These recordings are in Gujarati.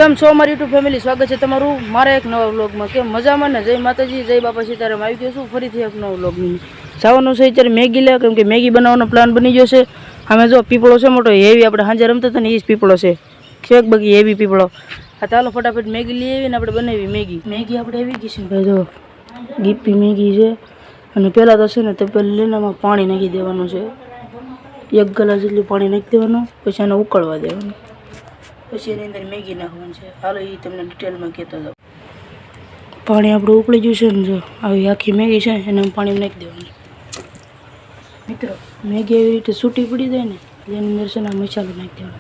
કેમ છો મારી યુટ્યુબ ફેમિલી, સ્વાગત છે તમારું મારા એક નવા વ્લોગમાં। કેમ મજામાં ને? જય માતાજી, જય બાપા સીતારામ। આવી ગયો છું ફરીથી એક નવો વ્લોગની। જવાનું છે અત્યારે મેગી લે, કેમ કે મેગી બનાવવાનો પ્લાન બની ગયો છે। અમે જો પીપળો છે મોટો હેવી, આપણે સાંજે રમતા હતા ને એ જ પીપળો છે, ખેક બગી હેવી પીપળો। હા ચાલો ફટાફટ મેગી લઈ આવીને આપણે બનાવી મેગી આપણે આવી ગઈ છે ભાઈ, જો ગીપી મેગી છે। અને પહેલાં તો છે ને તે પહેલાં લીલામાં પાણી નાખી દેવાનું છે, 1 ગ્લાસ જેટલું પાણી નાખી દેવાનું, પછી એને ઉકળવા દેવાનું, પછી એની અંદર મેગી નાખવાની છે। હાલો એ તમને ડિટેલમાં કહેતો જાઉં। પાણી આપણું ઉકળી ગયું છે ને, જો આવી આખી મેગી છે એને પાણી નાખી દેવાનું। મિત્રો મેગી એવી રીતે છૂટી પડી જાય ને એટલે એની અંદર છે ને મસાલો નાખી દેવાનો।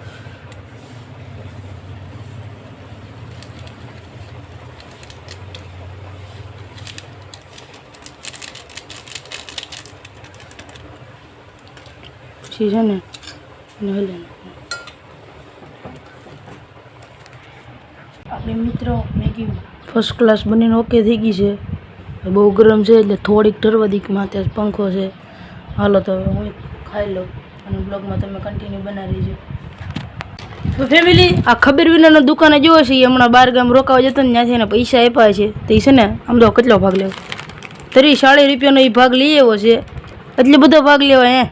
પછી છે ને હલે આપણે મિત્રો મેગી ફર્સ્ટ ક્લાસ બનીને ઓકે થઈ ગઈ છે। બહુ ગરમ છે એટલે થોડીક ઠરવા દીક માથે પંખો છે। હાલો તો હવે હું ખાઈ લઉં અને બ્લોગમાં તમે કન્ટિન્યુ બનાવી રહેજો। તો ફેમિલી, આ ખબર વિનાનો દુકાને જોવો છે, એ હમણાં 12 ગામ રોકાવા જતો ને ત્યાંથી એને પૈસા આપ્યા છે, તો એ છે ને આમ તો કેટલો ભાગ લેવો, 40 રૂપિયાનો એ ભાગ લઈ આવ્યો છે। એટલે બધો ભાગ લેવાય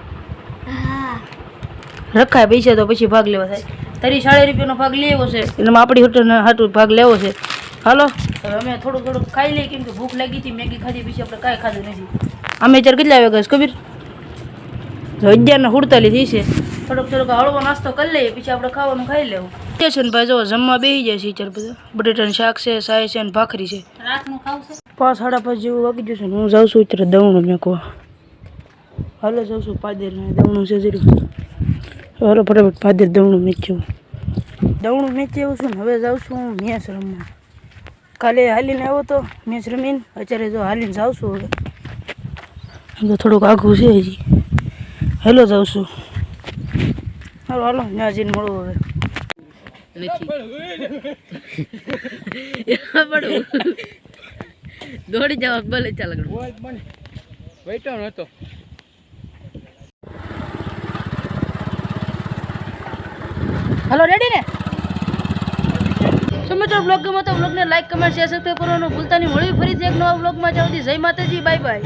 રખાય પૈસા તો પછી ભાગ લેવા થાય। 40 રૂપિયાનો ભાગ લેવો છે એટલે આપણી હોટલ હાટું ભાગ લેવો છે। હાલો હવે અમે થોડુંક ખાઈ લઈએ, કેમ કે ભૂખ લાગી હતી, મેગી ખાધી પછી આપણે કાંઈ ખાધું નથી। અમે અત્યારે કેટલા વાગ્યા છે ખબર? 11:47 થઈ છે। થોડોક હળવો નાસ્તો કરી લઈએ, પછી આપણે ખાવાનું ખાઈ લેવું છે ને ભાઈ। જો જમવા બેસી જાય છે અત્યારે બધા, બટેટાનું શાક છે, સાય છે અને ભાખરી છે। રાતનું ખાવશે 5, 5:30 જેવું વાગી જશે ને હું જાઉં છું અત્યારે દવણું મેકવા। હાલો જાઉં છું પાદર, દવણું છે જરૂર। હાલો ફટાફટ પાદર દવણું મેચ્યું આવું છું ને હવે જાઉં છું હું મેચ રમવા। કાલે હાલીને આવ્યો તો મેચ રમીને, અત્યારે જો હાલીને જાઉં છું હવે, તો થોડુંક આઘું છે હજી। હેલો જાઉં છું, હાલો ત્યાં જઈને મળું હવે। દોડી જવા ભલે ચાલ વેટો નતો। हेलो रेडी ने મિત્રો બ્લોગ ગમે તો બ્લોગને લાઈક કમેન્ટ શેર સબસ્ક્રાઇબ કરવાનું ભૂલતા નહીં। મળી ફરીથી એક નવા બ્લોગમાં જાવ દી। જય માતાજી, બાય બાય।